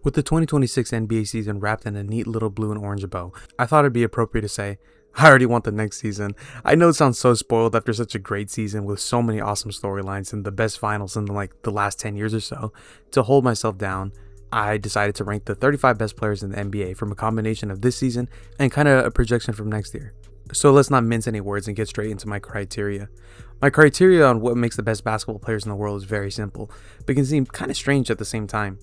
With the 2026 NBA season wrapped in a neat little blue and orange bow, I thought it'd be appropriate to say, I already want the next season. I know it sounds so spoiled after such a great season with so many awesome storylines and the best finals in the last 10 years or so. To hold myself down, I decided to rank the 35 best players in the NBA from a combination of this season and kind of a projection from next year. So let's not mince any words and get straight into my criteria. My criteria on what makes the best basketball players in the world is very simple, but can seem kind of strange at the same time.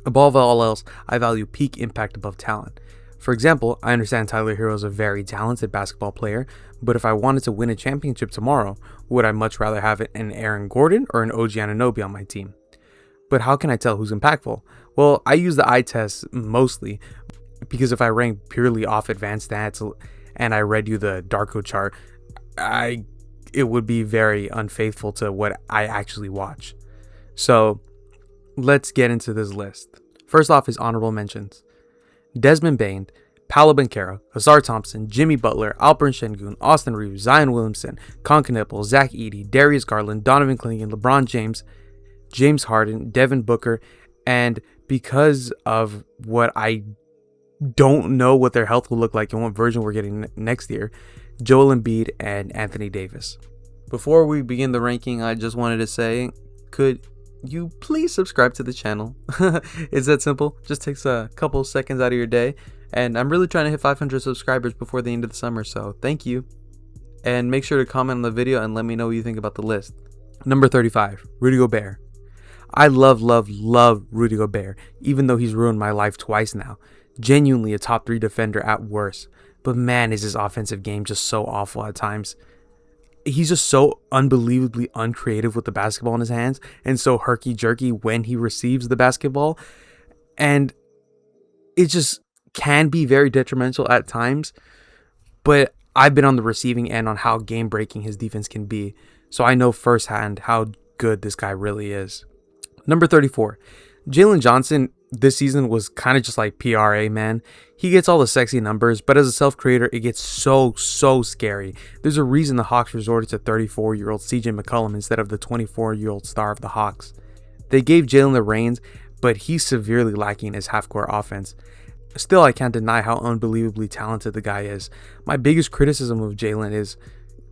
Above all else, I value peak impact above talent. For example, I understand Tyler Herro is a very talented basketball player, but if I wanted to win a championship tomorrow, would I much rather have an Aaron Gordon or an OG Anunoby on my team? But how can I tell who's impactful? Well, I use the eye test mostly, because if I rank purely off advanced stats and I read you the Darko chart, it would be very unfaithful to what I actually watch. So let's get into this list. First off is honorable mentions. Desmond Bane, Paolo Banchero, Azar Thompson, Jimmy Butler, Alperen Sengun, Austin Reeves, Zion Williamson, Con Knippel, Zach Edey, Darius Garland, Donovan Clingan, LeBron James, James Harden, Devin Booker, and because of what I don't know what their health will look like and what version we're getting next year, Joel Embiid and Anthony Davis. Before we begin the ranking, I just wanted to say, could you please subscribe to the channel? It's that simple. Just takes a couple seconds out of your day, and I'm really trying to hit 500 subscribers before the end of the summer, so thank you. And make sure to comment on the video and let me know what you think about the list. Number 35, Rudy Gobert. I love Rudy Gobert, even though he's ruined my life twice now. Genuinely a top 3 defender at worst, but man, is his offensive game just so awful at times. He's just so unbelievably uncreative with the basketball in his hands and so herky-jerky when he receives the basketball. And it just can be very detrimental at times. But I've been on the receiving end on how game-breaking his defense can be. So I know firsthand how good this guy really is. Number 34. Jalen Johnson this season was kind of just like PRA, man. He gets all the sexy numbers, but as a self-creator, it gets so scary. There's a reason the Hawks resorted to 34-year-old CJ McCollum instead of the 24-year-old star of the Hawks. They gave Jalen the reins, but he's severely lacking in his half-court offense. Still, I can't deny how unbelievably talented the guy is. My biggest criticism of Jalen is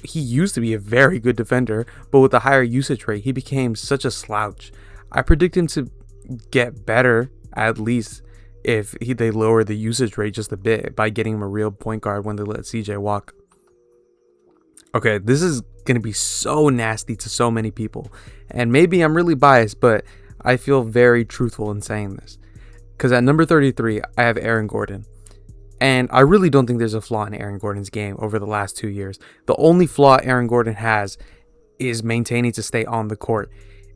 he used to be a very good defender, but with a higher usage rate, he became such a slouch. I predict him to get better, at least if they lower the usage rate just a bit by getting him a real point guard when they let CJ walk. Okay, this is going to be so nasty to so many people, and maybe I'm really biased, but I feel very truthful in saying this. Because at number 33, I have Aaron Gordon. And I really don't think there's a flaw in Aaron Gordon's game over the last 2 years. The only flaw Aaron Gordon has is maintaining to stay on the court.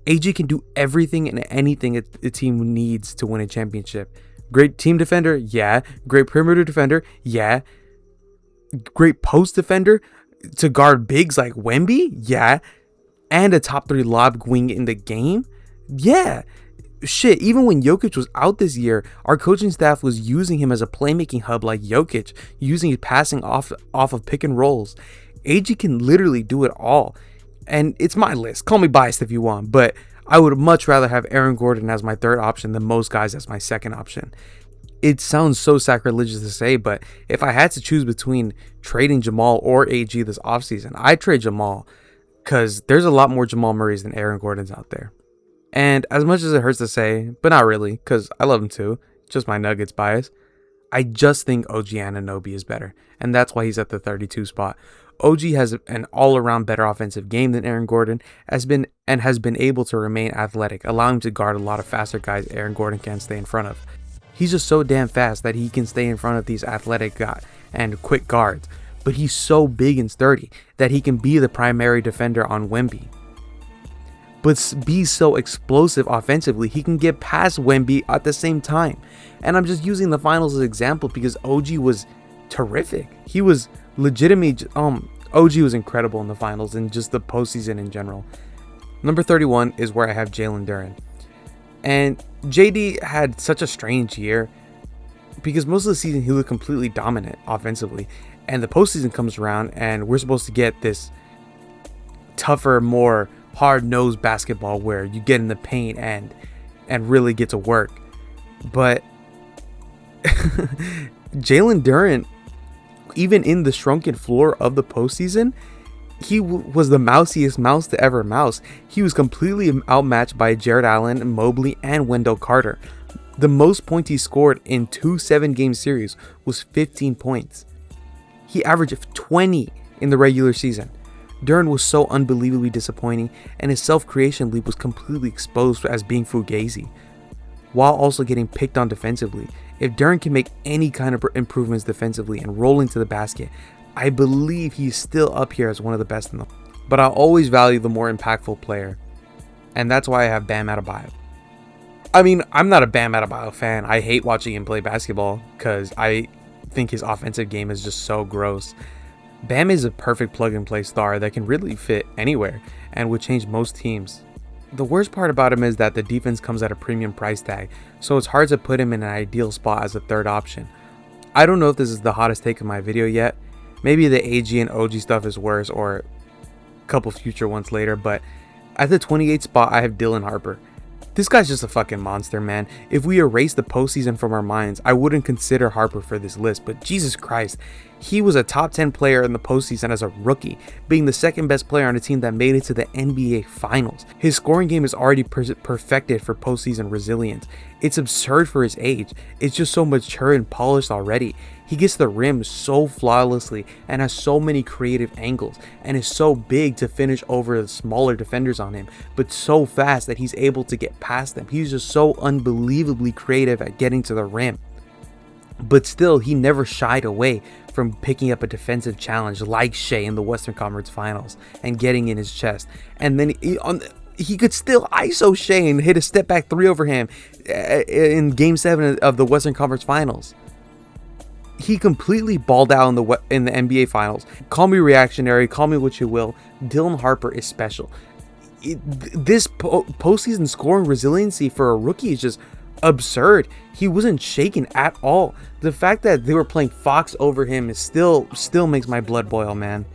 AG can do everything and anything a team needs to win a championship. Great team defender, yeah. Great perimeter defender, yeah. Great post defender to guard bigs like Wemby, yeah. And a top 3 lob wing in the game, yeah. Shit, even when Jokic was out this year, our coaching staff was using him as a playmaking hub like Jokic, using his passing off of pick and rolls. AG can literally do it all. And it's my list. Call me biased if you want, but I would much rather have Aaron Gordon as my third option than most guys as my second option. It sounds so sacrilegious to say, but if I had to choose between trading Jamal or AG this offseason, I'd trade Jamal because there's a lot more Jamal Murrays than Aaron Gordons out there. And as much as it hurts to say, but not really, because I love him too, just my Nuggets bias, I just think OG Anunoby is better, and that's why he's at the 32 spot. OG has an all-around better offensive game than Aaron Gordon has been able to remain athletic, allowing him to guard a lot of faster guys Aaron Gordon can't stay in front of. He's just so damn fast that he can stay in front of these athletic and quick guards, but he's so big and sturdy that he can be the primary defender on Wemby. But be so explosive offensively, he can get past Wemby at the same time. And I'm just using the finals as an example because OG was terrific. He was legitimately, OG was incredible in the finals and just the postseason in general. Number 31 is where I have Jalen Duren. And JD had such a strange year because most of the season he looked completely dominant offensively. And the postseason comes around and we're supposed to get this tougher, more hard-nosed basketball where you get in the paint and really get to work. But Jalen Duren, even in the shrunken floor of the postseason, he was the mousiest mouse to ever mouse. He was completely outmatched by Jared Allen, Mobley, and Wendell Carter. The most points he scored in 2 7-game series was 15 points. He averaged 20 in the regular season. Duren was so unbelievably disappointing, and his self-creation leap was completely exposed as being fugazi, while also getting picked on defensively. If Duren can make any kind of improvements defensively and roll into the basket, I believe he's still up here as one of the best in them. But I always value the more impactful player, and that's why I have Bam Adebayo. I mean, I'm not a Bam Adebayo fan. I hate watching him play basketball because I think his offensive game is just so gross. Bam is a perfect plug-and-play star that can really fit anywhere and would change most teams. The worst part about him is that the defense comes at a premium price tag, so it's hard to put him in an ideal spot as a third option. I don't know if this is the hottest take of my video yet. Maybe the AG and OG stuff is worse, or a couple future ones later, but at the 28th spot I have Dylan Harper. This guy's just a fucking monster, man. If we erase the postseason from our minds, I wouldn't consider Harper for this list, but Jesus Christ, he was a top 10 player in the postseason as a rookie, being the second best player on a team that made it to the NBA Finals. His scoring game is already perfected for postseason resilience. It's absurd for his age. It's just so mature and polished already. He gets to the rim so flawlessly and has so many creative angles, and is so big to finish over the smaller defenders on him, but so fast that he's able to get past them. He's just so unbelievably creative at getting to the rim. But still, he never shied away from picking up a defensive challenge like Shea in the Western Conference Finals and getting in his chest. And then he could still ISO Shea and hit a step back 3 over him in Game 7 of the Western Conference Finals. He completely balled out in the NBA Finals. Call me reactionary, call me what you will. Dylan Harper is special. This postseason scoring resiliency for a rookie is just absurd. He wasn't shaken at all. The fact that they were playing Fox over him is still makes my blood boil, man.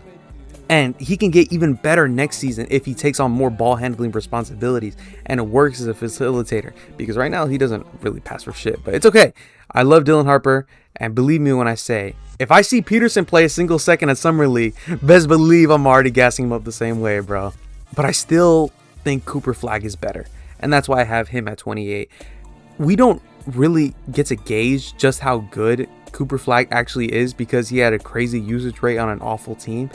And he can get even better next season if he takes on more ball handling responsibilities and works as a facilitator, because right now he doesn't really pass for shit, but it's okay. I love Dylan Harper, and believe me when I say, if I see Peterson play a single second at Summer League, best believe I'm already gassing him up the same way, bro. But I still think Cooper Flagg is better, and that's why I have him at 28. We don't really get to gauge just how good Cooper Flagg actually is because he had a crazy usage rate on an awful team.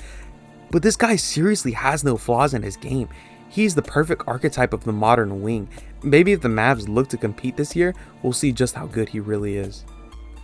But this guy seriously has no flaws in his game. He's the perfect archetype of the modern wing. Maybe if the Mavs look to compete this year, we'll see just how good he really is.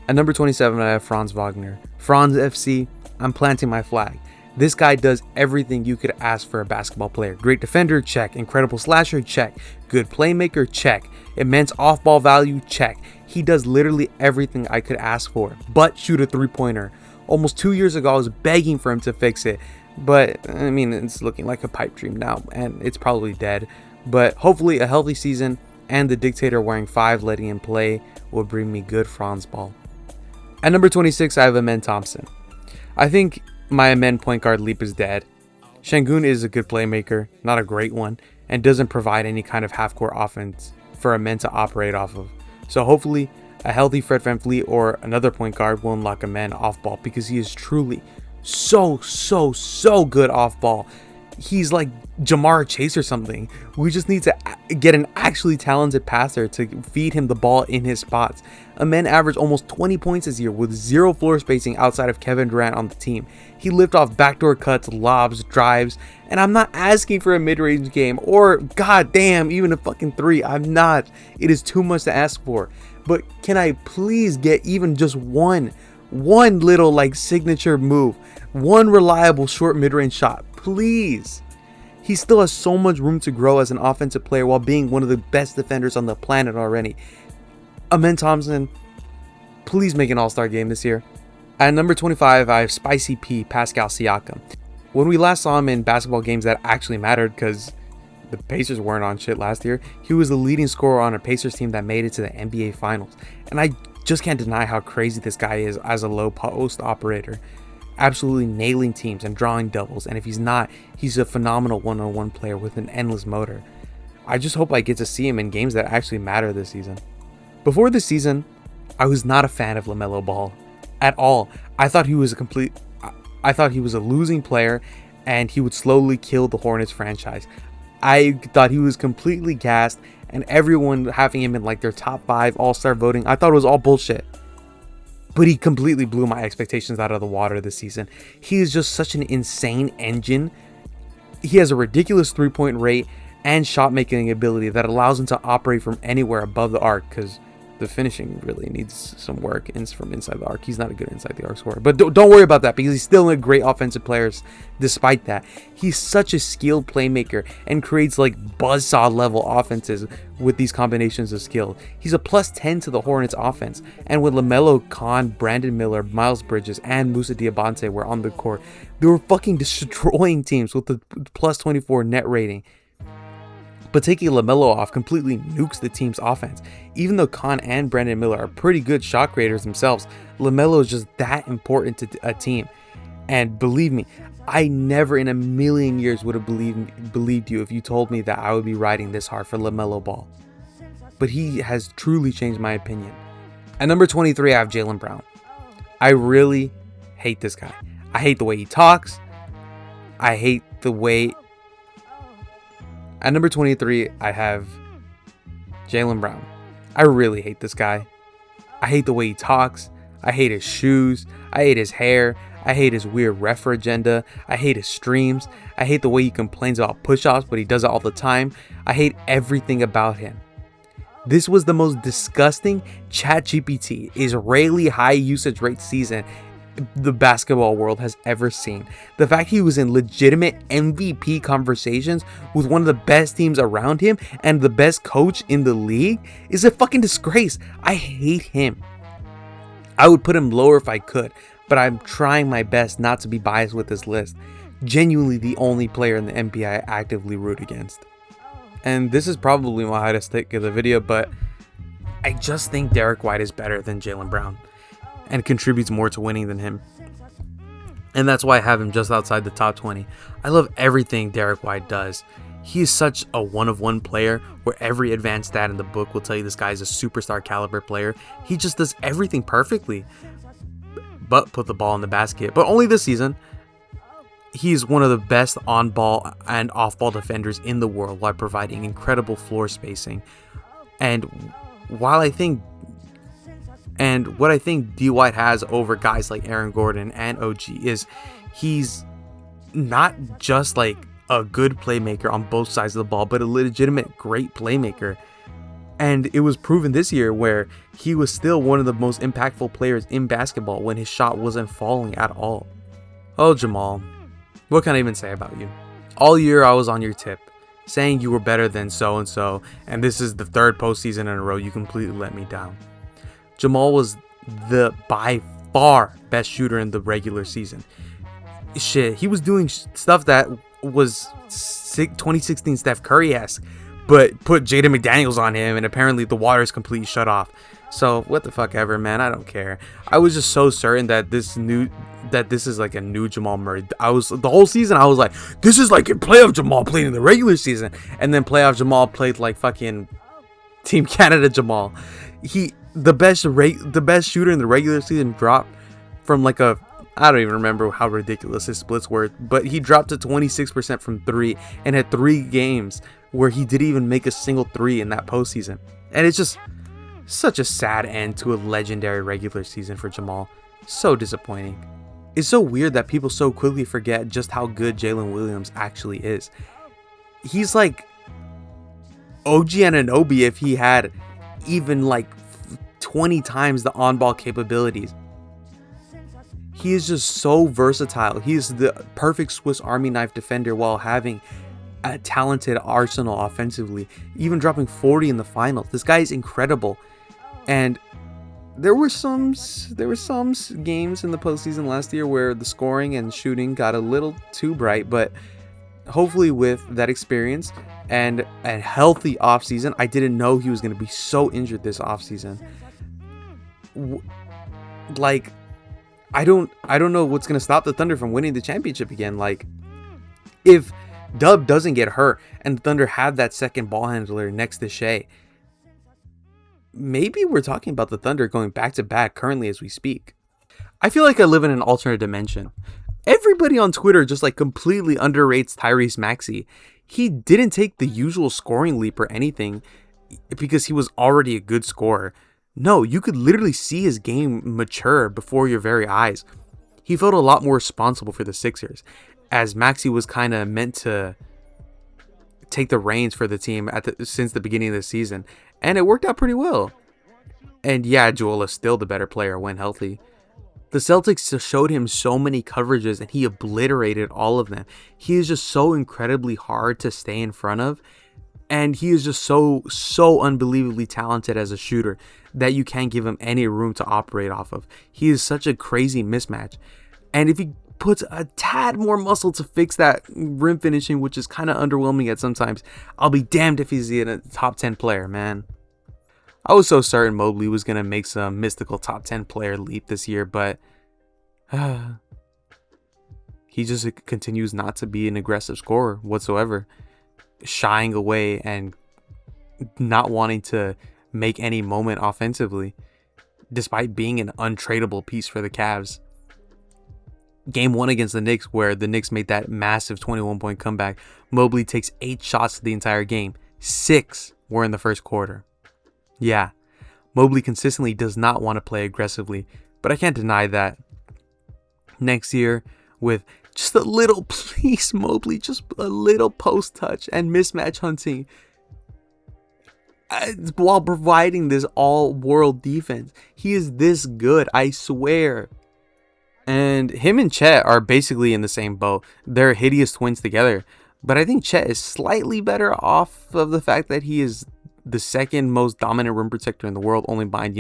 At number 27, I have Franz Wagner. Franz FC, I'm planting my flag. This guy does everything you could ask for a basketball player. Great defender, check. Incredible slasher, check. Good playmaker, check. Immense off-ball value, check. He does literally everything I could ask for, but shoot a three-pointer. Almost 2 years ago, I was begging for him to fix it. But, I mean, it's looking like a pipe dream now, and it's probably dead. But hopefully a healthy season and the dictator wearing 5 letting him play will bring me good Franz ball. At number 26, I have Amen Thompson. I think my Amen point guard leap is dead. Şengün is a good playmaker, not a great one, and doesn't provide any kind of half-court offense for Amen to operate off of. So hopefully a healthy Fred VanVleet or another point guard will unlock Amen off ball, because he is truly so good off ball. He's like Jamar Chase or something. We just need to get an actually talented passer to feed him the ball in his spots. Amen averaged almost 20 points this year with 0 floor spacing outside of Kevin Durant on the team. He lived off backdoor cuts, lobs, drives, and I'm not asking for a mid-range game or goddamn even a fucking 3. I'm not. It is too much to ask for. But can I please get even just one little like signature move, one reliable short mid-range shot, please? He still has so much room to grow as an offensive player while being one of the best defenders on the planet already. Amen Thompson, please make an all-star game this year. At number 25, I have Spicy P, Pascal Siakam. When we last saw him in basketball games that actually mattered, because the Pacers weren't on shit last year, he was the leading scorer on a Pacers team that made it to the NBA Finals. And I just can't deny how crazy this guy is as a low post operator. Absolutely nailing teams and drawing doubles, and if he's not, he's a phenomenal one-on-one player with an endless motor. I just hope I get to see him in games that actually matter this season. Before this season, I was not a fan of LaMelo Ball at all. I thought he was a losing player, and he would slowly kill the Hornets franchise. I thought he was completely gassed, and everyone having him in like their top 5 all-star voting, I thought it was all bullshit. But he completely blew my expectations out of the water this season. He is just such an insane engine. He has a ridiculous 3-point rate and shot making ability that allows him to operate from anywhere above the arc, because the finishing really needs some work from inside the arc. He's not a good inside the arc scorer, but don't worry about that, because he's still a great offensive player despite that. He's such a skilled playmaker and creates like buzzsaw level offenses with these combinations of skill. He's a plus 10 to the Hornets offense, and when LaMelo, Khan, Brandon Miller, Miles Bridges, and Musa Diabate were on the court, they were fucking destroying teams with the plus 24 net rating. But taking LaMelo off completely nukes the team's offense. Even though Khan and Brandon Miller are pretty good shot creators themselves, LaMelo is just that important to a team. And believe me, I never in a million years would have believed you if you told me that I would be riding this hard for LaMelo Ball. But he has truly changed my opinion. At number 23, I have Jaylen Brown. I really hate this guy. I hate the way he talks. I hate the way... At number 23, I have Jaylen Brown. I really hate this guy. I hate the way he talks. I hate his shoes. I hate his hair. I hate his weird refer agenda. I hate his streams. I hate the way he complains about push-offs, but he does it all the time. I hate everything about him. This was the most disgusting ChatGPT Israeli high usage rate season the basketball world has ever seen. The fact he was in legitimate MVP conversations with one of the best teams around him and the best coach in the league is a fucking disgrace. I hate him. I would put him lower if I could, but I'm trying my best not to be biased with this list. Genuinely the only player in the NBA I actively root against. And this is probably my hottest take of the video, but I just think Derek White is better than Jaylen Brown and contributes more to winning than him. And that's why I have him just outside the top 20. I love everything Derek White does. He is such a one-of-one player where every advanced stat in the book will tell you this guy is a superstar caliber player. He just does everything perfectly but put the ball in the basket. But only this season. He's one of the best on-ball and off-ball defenders in the world while providing incredible floor spacing. And what I think D. White has over guys like Aaron Gordon and OG is he's not just like a good playmaker on both sides of the ball, but a legitimate great playmaker. And it was proven this year where he was still one of the most impactful players in basketball when his shot wasn't falling at all. Oh, Jamal, what can I even say about you? All year I was on your tip, saying you were better than so-and-so, and this is the third postseason in a row you completely let me down. Jamal was the by far best shooter in the regular season. Shit, he was doing stuff that was 2016 Steph Curry-esque, but put Jaden McDaniels on him, and apparently the water is completely shut off. So what the fuck ever, man. I don't care. I was just so certain that this is like a new Jamal Murray. The whole season I was like, this is like a playoff Jamal played in the regular season, and then playoff Jamal played like fucking Team Canada Jamal. The best shooter in the regular season dropped from like I don't even remember how ridiculous his splits were, but he dropped to 26% from 3 and had 3 games where he didn't even make a single 3 in that postseason. And it's just such a sad end to a legendary regular season for Jamal. So disappointing. It's so weird that people so quickly forget just how good Jalen Williams actually is. He's like OG Anunoby if he had even like 20 times the on-ball capabilities. He is just so versatile. He is the perfect Swiss Army knife defender while having a talented arsenal offensively, even dropping 40 in the finals. This guy is incredible. And there were some games in the postseason last year where the scoring and shooting got a little too bright, but hopefully with that experience and a healthy offseason, I didn't know he was going to be so injured this offseason. Like, I don't know what's going to stop the Thunder from winning the championship again. Like, if Dub doesn't get hurt and the Thunder have that second ball handler next to Shea, maybe we're talking about the Thunder going back to back currently as we speak. I feel like I live in an alternate dimension. Everybody on Twitter just like completely underrates Tyrese Maxey. He didn't take the usual scoring leap or anything because he was already a good scorer. No, you could literally see his game mature before your very eyes. He felt a lot more responsible for the Sixers, as Maxey was kind of meant to take the reins for the team since the beginning of the season, and it worked out pretty well. And yeah, Joel is still the better player when healthy. The Celtics just showed him so many coverages and he obliterated all of them. He is just so incredibly hard to stay in front of. And he is just so unbelievably talented as a shooter that you can't give him any room to operate off of. He is such a crazy mismatch. And if he puts a tad more muscle to fix that rim finishing, which is kind of underwhelming at sometimes, I'll be damned if he's a top 10 player, man. I was so certain Mobley was going to make some mystical top 10 player leap this year, but he just continues not to be an aggressive scorer whatsoever, shying away and not wanting to make any moment offensively, despite being an untradeable piece for the Cavs. Game 1 against the Knicks, where the Knicks made that massive 21-point comeback, Mobley takes 8 shots the entire game. 6 were in the first quarter. Yeah, Mobley consistently does not want to play aggressively, but I can't deny that. Next year, with just a little, please Mobley, just a little post touch and mismatch hunting, while providing this all-world defense, he is this good, I swear. And him and Chet are basically in the same boat. They're hideous twins together, but I think Chet is slightly better off of the fact that he is the second most dominant rim protector in the world, only behind,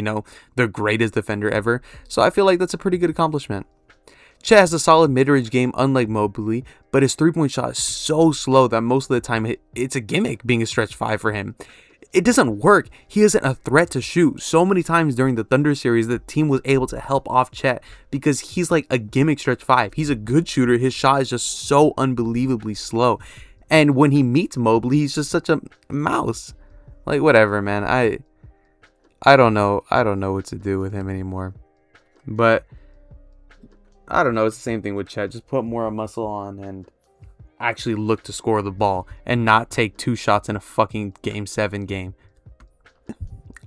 the greatest defender ever. So I feel like that's a pretty good accomplishment. Chet has a solid mid-range game, unlike Mobley, but his three-point shot is so slow that most of the time it's a gimmick being a stretch 5 for him. It doesn't work. He isn't a threat to shoot. So many times during the Thunder series, the team was able to help off Chet because he's like a gimmick stretch 5. He's a good shooter. His shot is just so unbelievably slow. And when he meets Mobley, he's just such a mouse. Like, whatever, man. I don't know. I don't know what to do with him anymore. But I don't know. It's the same thing with Chet. Just put more muscle on and actually look to score the ball and not take 2 shots in a fucking Game 7 game.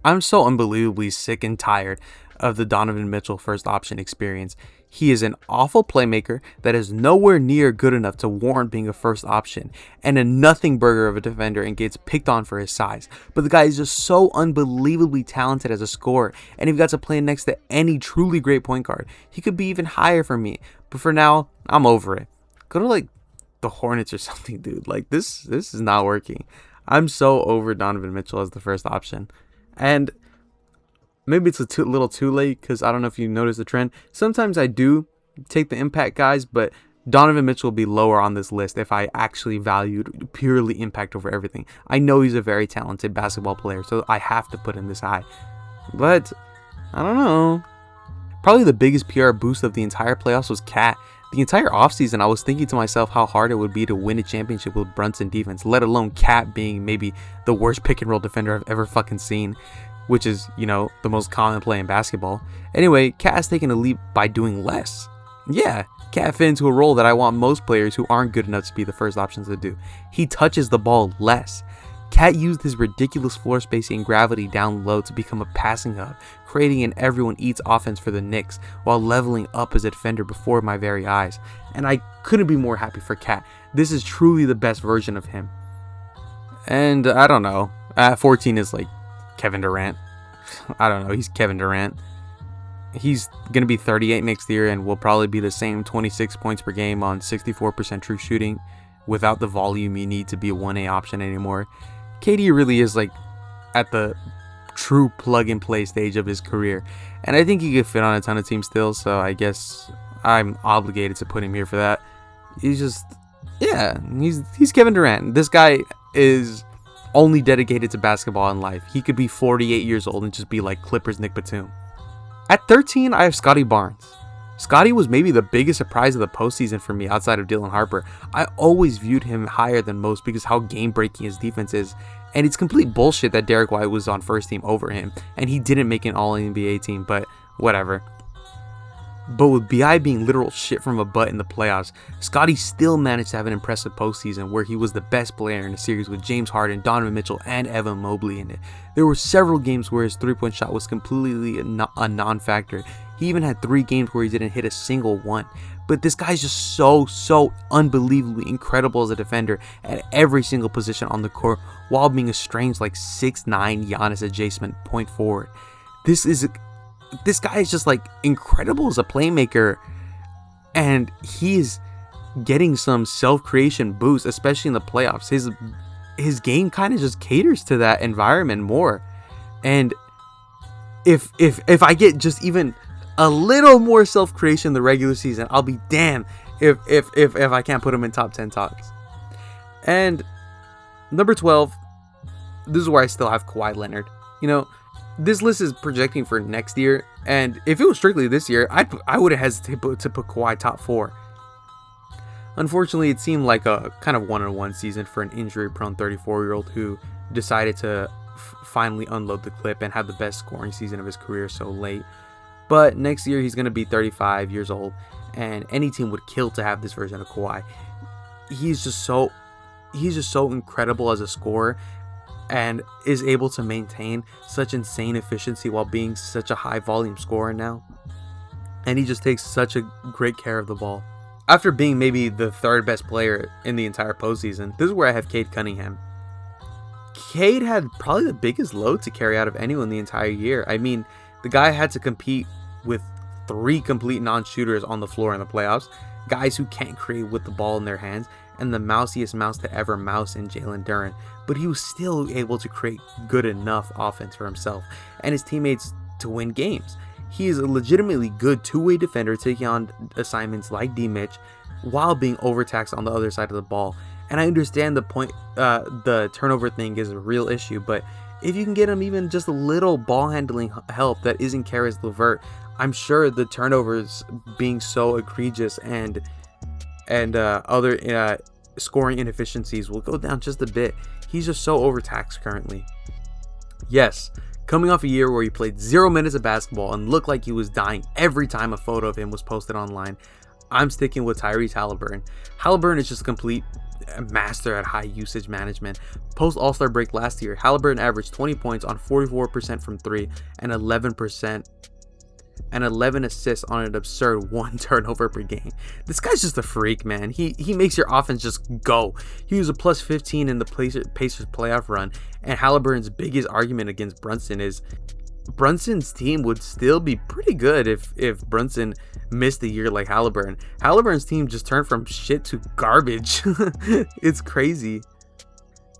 I'm so unbelievably sick and tired of the Donovan Mitchell first option experience. He is an awful playmaker that is nowhere near good enough to warrant being a first option, and a nothing burger of a defender and gets picked on for his size. But the guy is just so unbelievably talented as a scorer, and if he got to play next to any truly great point guard, he could be even higher for me. But for now, I'm over it. Go to like the Hornets or something, dude. Like this is not working. I'm so over Donovan Mitchell as the first option. And maybe it's a little too late, because I don't know if you noticed the trend. Sometimes I do take the impact guys, but Donovan Mitchell will be lower on this list if I actually valued purely impact over everything. I know he's a very talented basketball player, so I have to put him this high. But I don't know. Probably the biggest PR boost of the entire playoffs was Cat. The entire offseason, I was thinking to myself how hard it would be to win a championship with Brunson defense, let alone Cat being maybe the worst pick and roll defender I've ever fucking seen, which is, the most common play in basketball. Anyway, Cat has taken a leap by doing less. Yeah, Cat fit into a role that I want most players who aren't good enough to be the first options to do. He touches the ball less. Cat used his ridiculous floor spacing and gravity down low to become a passing hub, creating an everyone eats offense for the Knicks while leveling up as a defender before my very eyes. And I couldn't be more happy for Cat. This is truly the best version of him. And I don't know. At 14 is like Kevin Durant. I don't know. He's Kevin Durant. He's going to be 38 next year and will probably be the same 26 points per game on 64% true shooting without the volume you need to be a 1A option anymore. KD really is like at the true plug and play stage of his career, and I think he could fit on a ton of teams still, so I guess I'm obligated to put him here for that. He's just, yeah, he's Kevin Durant. This guy is only dedicated to basketball in life. He could be 48 years old and just be like Clippers Nick Batum. At 13, I have Scotty Barnes. Scotty was maybe the biggest surprise of the postseason for me outside of Dylan Harper. I always viewed him higher than most because how game-breaking his defense is, And it's complete bullshit that Derek White was on first team over him and he didn't make an All-NBA team, but whatever. But with BI being literal shit from a butt in the playoffs, Scottie still managed to have an impressive postseason where he was the best player in the series with James Harden, Donovan Mitchell, and Evan Mobley in it. There were several games where his three-point shot was completely a non-factor. He even had 3 games where he didn't hit a single one. But this guy's just so unbelievably incredible as a defender at every single position on the court while being a strange 6'9" Giannis adjacent point forward. This guy is just incredible as a playmaker, and he is getting some self-creation boost, especially in the playoffs. His game kind of just caters to that environment more. And if I get just even a little more self-creation in the regular season, I'll be damned if I can't put him in top 10 talks. And number 12, this is where I still have Kawhi Leonard. This list is projecting for next year, and if it was strictly this year, I wouldn't hesitate to put Kawhi top 4. Unfortunately, it seemed like a kind of 1-on-1 season for an injury-prone 34-year-old who decided to finally unload the clip and have the best scoring season of his career so late. But next year, he's going to be 35 years old, and any team would kill to have this version of Kawhi. He's just so incredible as a scorer, and is able to maintain such insane efficiency while being such a high volume scorer now. And he just takes such a great care of the ball. After being maybe the 3rd best player in the entire postseason, this is where I have Cade Cunningham. Cade had probably the biggest load to carry out of anyone the entire year. I mean, the guy had to compete with 3 complete non-shooters on the floor in the playoffs, guys who can't create with the ball in their hands, and the mousiest mouse to ever mouse in Jalen Duren, but he was still able to create good enough offense for himself and his teammates to win games. He is a legitimately good two-way defender, taking on assignments like D-Mitch while being overtaxed on the other side of the ball. And I understand the turnover thing is a real issue, but if you can get him even just a little ball handling help that isn't Karis LeVert, I'm sure the turnovers being so egregious and other scoring inefficiencies will go down just a bit. He's just so overtaxed currently. Yes, coming off a year where he played 0 minutes of basketball and looked like he was dying every time a photo of him was posted online, I'm sticking with Tyrese Halliburton. Halliburton is just a complete master at high usage management. Post All-Star break last year, Halliburton averaged 20 points on 44% from 3 and 11 assists on an absurd 1 turnover per game. This guy's just a freak, man. He makes your offense just go. He was a plus 15 in the Pacers playoff run, and Halliburton's biggest argument against Brunson is Brunson's team would still be pretty good if Brunson missed a year like Halliburton. Halliburton's team just turned from shit to garbage. It's crazy.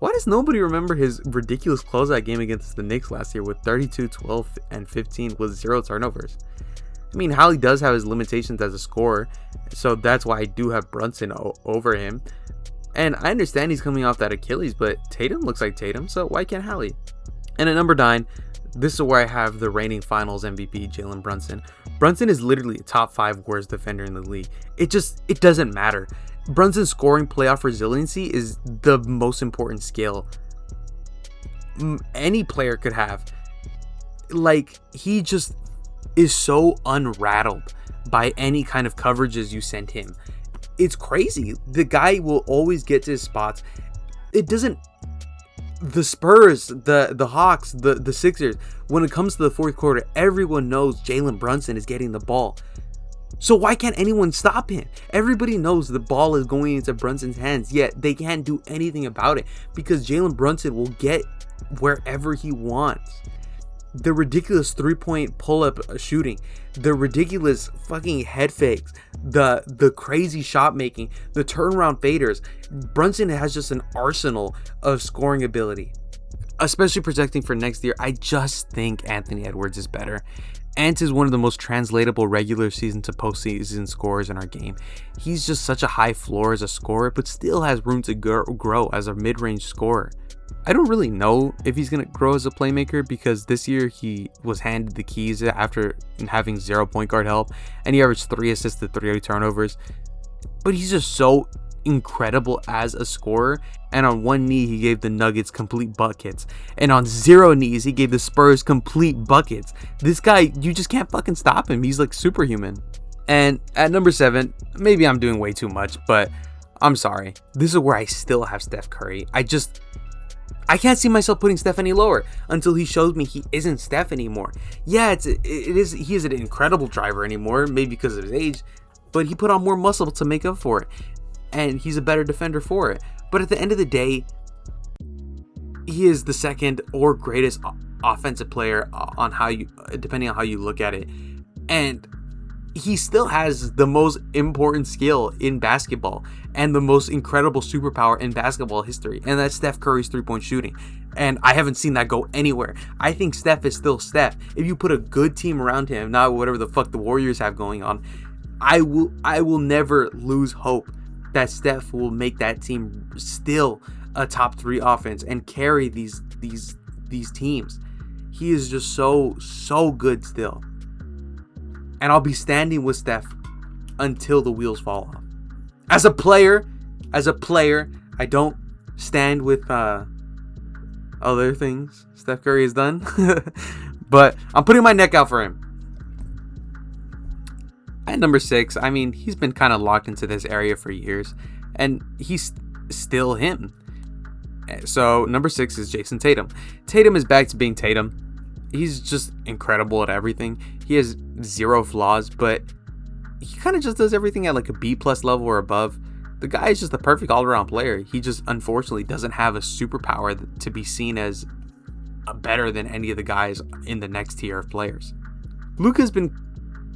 Why does nobody remember his ridiculous closeout game against the Knicks last year with 32, 12, and 15 with 0 turnovers? I mean, Hallie does have his limitations as a scorer, so that's why I do have Brunson over him. And I understand he's coming off that Achilles, but Tatum looks like Tatum, so why can't Hallie? And at number 9, this is where I have the reigning finals MVP, Jalen Brunson. Brunson is literally a top 5 worst defender in the league. It doesn't matter. Brunson's scoring playoff resiliency is the most important skill any player could have. He just is so unrattled by any kind of coverages you send him. It's crazy. The guy will always get to his spots. The Spurs, the Hawks, the Sixers, when it comes to the fourth quarter, everyone knows Jalen Brunson is getting the ball. So why can't anyone stop him? Everybody knows the ball is going into Brunson's hands, yet they can't do anything about it because Jalen Brunson will get wherever he wants. The ridiculous 3-point pull-up shooting, the ridiculous fucking head fakes, the crazy shot making, the turnaround faders. Brunson has just an arsenal of scoring ability. Especially projecting for next year, I just think Anthony Edwards is better. Ant is one of the most translatable regular season to postseason scorers in our game. He's just such a high floor as a scorer, but still has room to grow as a mid-range scorer. I don't really know if he's going to grow as a playmaker because this year he was handed the keys after having 0 point guard help, and he averaged 3 assists to 3 turnovers. But he's just so incredible as a scorer, and on one knee he gave the Nuggets complete buckets, and on 0 knees he gave the Spurs complete buckets. This guy, you just can't fucking stop him. He's like superhuman. And at number 7, maybe I'm doing way too much, but I'm sorry, this is where I still have Steph Curry. I can't see myself putting Steph any lower until he shows me he isn't Steph anymore. Yeah, he isn't an incredible driver anymore, maybe because of his age, but he put on more muscle to make up for it, and he's a better defender for it. But at the end of the day, he is the second or greatest offensive player depending on how you look at it, and he still has the most important skill in basketball and the most incredible superpower in basketball history, and that's Steph Curry's 3-point shooting. And I haven't seen that go anywhere. I think Steph is still Steph. If you put a good team around him, not whatever the fuck the Warriors have going on, I will never lose hope that Steph will make that team still a top 3 offense and carry these teams. He is just so good still. And I'll be standing with Steph until the wheels fall off. As a player, I don't stand with other things Steph Curry has done. But I'm putting my neck out for him. At number 6, I mean, he's been kind of locked into this area for years, and he's still him. So number 6 is Jason Tatum. Tatum is back to being Tatum. He's just incredible at everything. He has 0 flaws, but he kind of just does everything at like a B+ level or above. The guy is just the perfect all-around player. He just unfortunately doesn't have a superpower to be seen as better than any of the guys in the next tier of players. Luka's been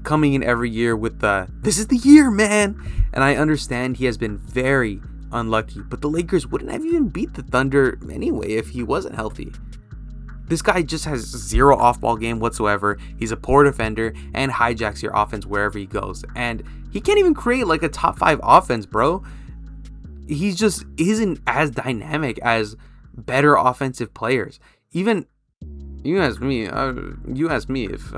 coming in every year with this is the year, man. And I understand he has been very unlucky, but the Lakers wouldn't have even beat the Thunder anyway if he wasn't healthy. This guy just has 0 off-ball game whatsoever. He's a poor defender and hijacks your offense wherever he goes. And he can't even create like a top 5 offense, bro. He just isn't as dynamic as better offensive players. Even you ask me if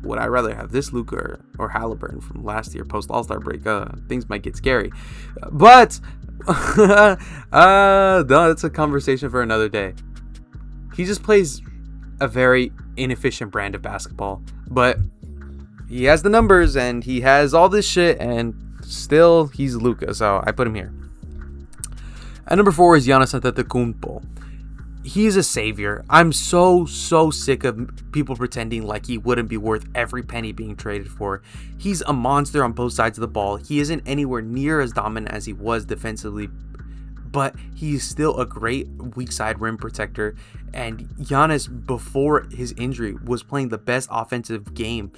would I rather have this Luka or Halliburton from last year post All-Star break? Things might get scary, but no, that's a conversation for another day. He just plays a very inefficient brand of basketball, but he has the numbers and he has all this shit, and still he's Luka, so I put him here. At number 4 is Giannis Antetokounmpo. He's a savior. I'm so sick of people pretending like he wouldn't be worth every penny being traded for. He's a monster on both sides of the ball. He isn't anywhere near as dominant as he was defensively, but he's still a great weak side rim protector. And Giannis, before his injury, was playing the best offensive game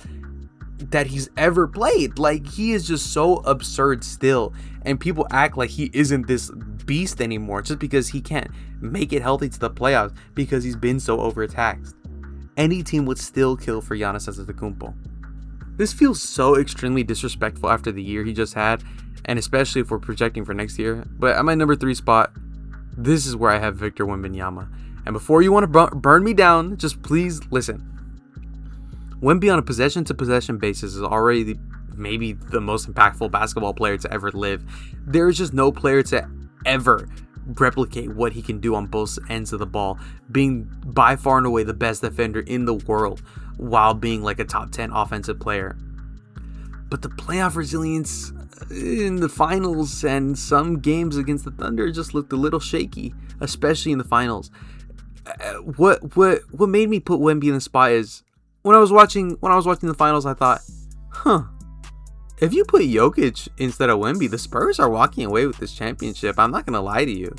that he's ever played. Like, he is just so absurd still, and people act like he isn't this beast anymore just because he can't make it healthy to the playoffs because he's been so overtaxed. Any team would still kill for Giannis Antetokounmpo. This feels so extremely disrespectful after the year he just had, and especially if we're projecting for next year. But at my number 3 spot, this is where I have Victor Wembanyama. And before you want to burn me down, just please listen. Wemby on a possession-to-possession basis is already maybe the most impactful basketball player to ever live. There is just no player to ever replicate what he can do on both ends of the ball, being by far and away the best defender in the world while being like a top 10 offensive player. But the playoff resilience in the finals and some games against the Thunder just looked a little shaky, especially in the finals. What made me put Wemby in the spot is when I was watching the finals, I thought, if you put Jokic instead of Wemby, the Spurs are walking away with this championship. I'm not gonna lie to you.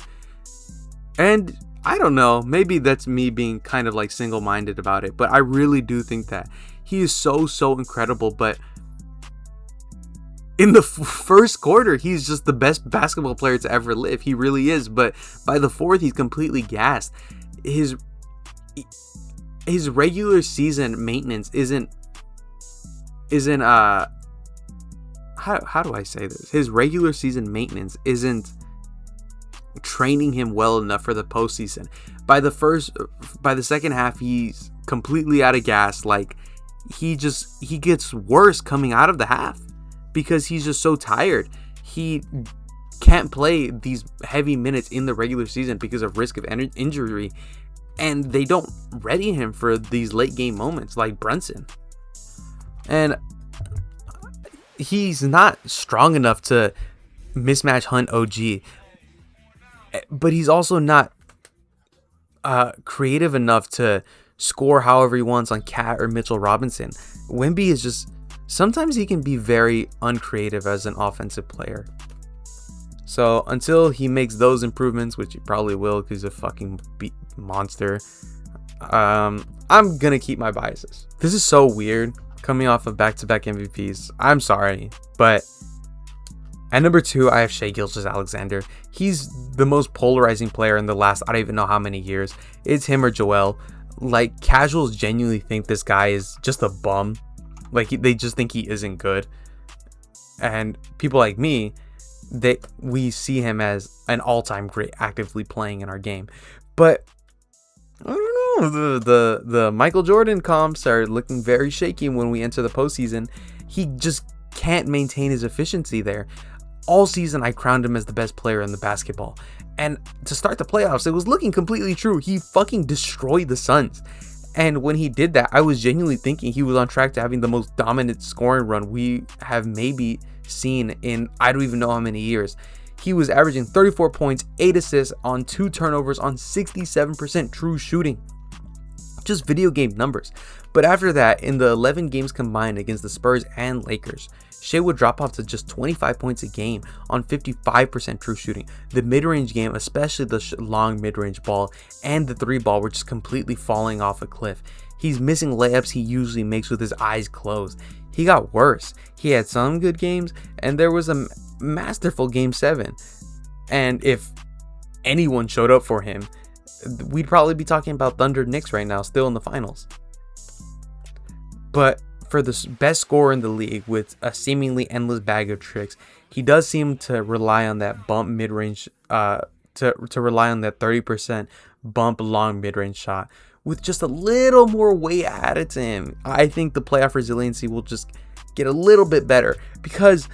And I don't know, maybe that's me being kind of like single-minded about it, but I really do think that he is so incredible. But in the first quarter, he's just the best basketball player to ever live. He really is. But by the fourth, he's completely gassed. His regular season maintenance isn't how do I say this? His regular season maintenance isn't training him well enough for the postseason. By the second half, he's completely out of gas. Like, he gets worse coming out of the half because he's just so tired. He can't play these heavy minutes in the regular season because of risk of injury, and they don't ready him for these late game moments like Brunson. And he's not strong enough to mismatch hunt OG, but he's also not creative enough to score however he wants on Cat or Mitchell Robinson. Wemby is just, sometimes he can be very uncreative as an offensive player. So until he makes those improvements, which he probably will because he's a fucking monster, I'm gonna keep my biases. This is so weird coming off of back-to-back MVPs. I'm sorry, but at number 2, I have Shai Gilgeous-Alexander. He's the most polarizing player in the last, I don't even know how many years. It's him or Joel. Like, casuals genuinely think this guy is just a bum. Like, they just think he isn't good. And people like me, we see him as an all-time great actively playing in our game. But I don't know, the Michael Jordan comps are looking very shaky when we enter the postseason. He just can't maintain his efficiency there. All season I crowned him as the best player in the basketball, and to start the playoffs it was looking completely true. He fucking destroyed the Suns, and when he did that, I was genuinely thinking he was on track to having the most dominant scoring run we have maybe seen in I don't even know how many years. He was averaging 34 points, 8 assists on 2 turnovers on 67% true shooting. Just video game numbers. But after that, in the 11 games combined against the Spurs and Lakers, Shai would drop off to just 25 points a game on 55% true shooting. The mid-range game, especially the long mid-range ball and the 3 ball, were just completely falling off a cliff. He's missing layups he usually makes with his eyes closed. He got worse. He had some good games, and there was a masterful game 7. And if anyone showed up for him, we'd probably be talking about Thunder Knicks right now, still in the finals. But for the best scorer in the league with a seemingly endless bag of tricks, he does seem to rely on that bump mid-range, to rely on that 30% bump long mid-range shot with just a little more weight added to him. I think the playoff resiliency will just get a little bit better, because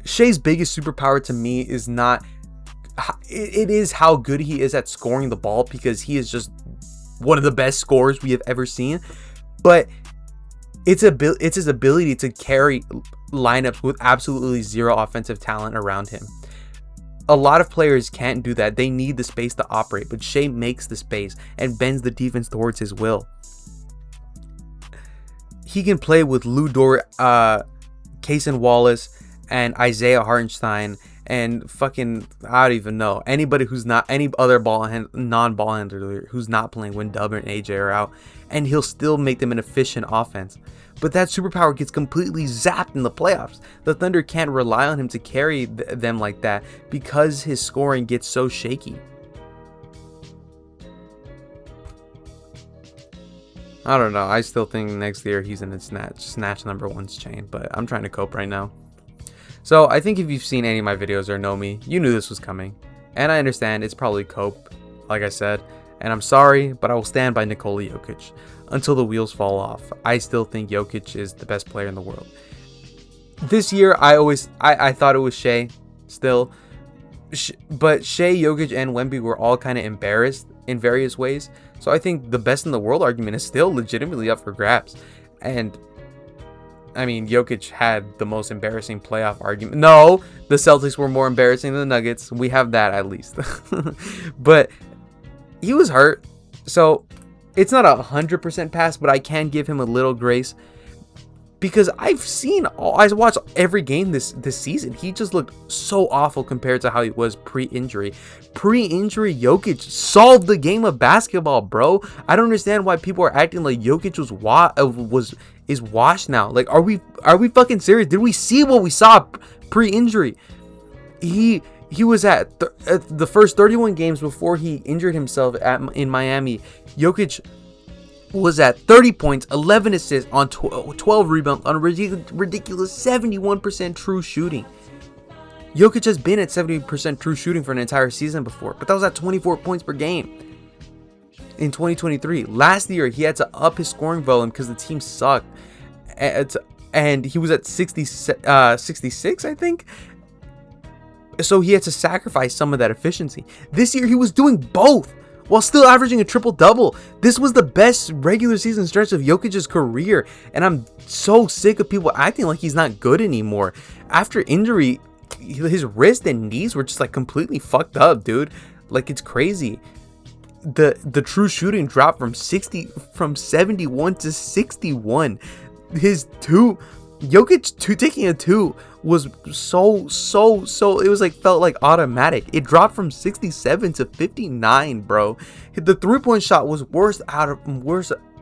Shai's biggest superpower to me is not, it is how good he is at scoring the ball, because he is just one of the best scorers we have ever seen. But it's his ability to carry lineups with absolutely zero offensive talent around him. A lot of players can't do that. They need the space to operate, but Shai makes the space and bends the defense towards his will. He can play with Lou Dort, Cason Wallace, and Isaiah Hartenstein, and fucking, I don't even know, anybody who's not, any other non-ball handler who's not playing when Dub and AJ are out, and he'll still make them an efficient offense. But that superpower gets completely zapped in the playoffs. The Thunder can't rely on him to carry them like that because his scoring gets so shaky. I don't know. I still think next year he's in a snatch number 1's chain, but I'm trying to cope right now. So I think if you've seen any of my videos or know me, you knew this was coming. And I understand it's probably cope, like I said. And I'm sorry, but I will stand by Nikola Jokic until the wheels fall off. I still think Jokic is the best player in the world. This year, I thought it was Shai still. But Shai, Jokic, and Wemby were all kind of embarrassed in various ways. So I think the best in the world argument is still legitimately up for grabs. And I mean, Jokic had the most embarrassing playoff argument. No, the Celtics were more embarrassing than the Nuggets. We have that at least. But he was hurt. So it's not 100% pass, but I can give him a little grace. Because I watched every game this season. He just looked so awful compared to how he was pre-injury. Pre-injury, Jokic solved the game of basketball, bro. I don't understand why people are acting like Jokic is washed now. Like, are we fucking serious? Did we see what we saw pre-injury? He was at the first 31 games before he injured himself in Miami. Jokic was at 30 points, 11 assists on 12 rebounds on a ridiculous 71% true shooting. Jokic has been at 70% true shooting for an entire season before, but that was at 24 points per game in 2023. Last year, he had to up his scoring volume because the team sucked, and he was at 66, I think. So he had to sacrifice some of that efficiency. This year he was doing both while still averaging a triple-double. This was the best regular season stretch of Jokic's career, and I'm so sick of people acting like he's not good anymore. After injury, his wrist and knees were just like completely fucked up, dude. Like, it's crazy. The true shooting dropped from 71 to 61. Jokic taking a two was so it was like felt like automatic. It dropped from 67 to 59, bro. The 3-point shot was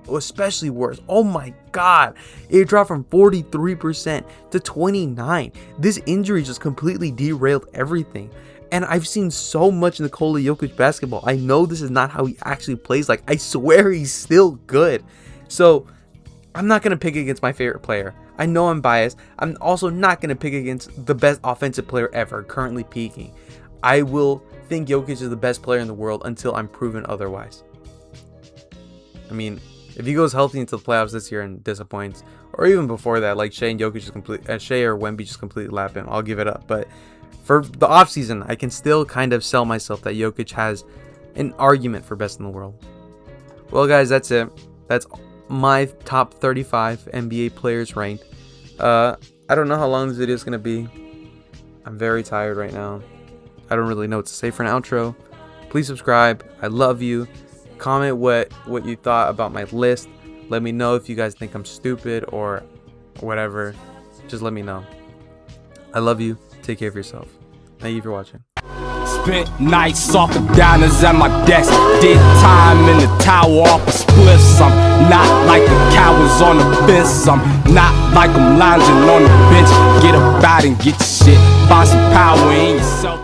especially worse. Oh my god. It dropped from 43% to 29. This injury just completely derailed everything. And I've seen so much Nikola Jokic basketball. I know this is not how he actually plays. Like, I swear he's still good. So I'm not going to pick against my favorite player. I know I'm biased. I'm also not going to pick against the best offensive player ever, currently peaking. I will think Jokic is the best player in the world until I'm proven otherwise. I mean, if he goes healthy into the playoffs this year and disappoints, or even before that, like Shea or Wemby just completely lap him, I'll give it up. But for the offseason, I can still kind of sell myself that Jokic has an argument for best in the world. Well, guys, that's it. That's my top 35 NBA players ranked. I don't know how long this video is going to be. I'm very tired right now. I don't really know what to say for an outro. Please subscribe. I love you. Comment what you thought about my list. Let me know if you guys think I'm stupid or whatever. Just let me know. I love you. Take care of yourself. Thank you for watching. Spent nights off of diners at my desk. Did time in the tower off of spliffs. I'm not like the cowards on the fence. I'm not like I'm lounging on the bench. Get about and get your shit. Find some power in yourself.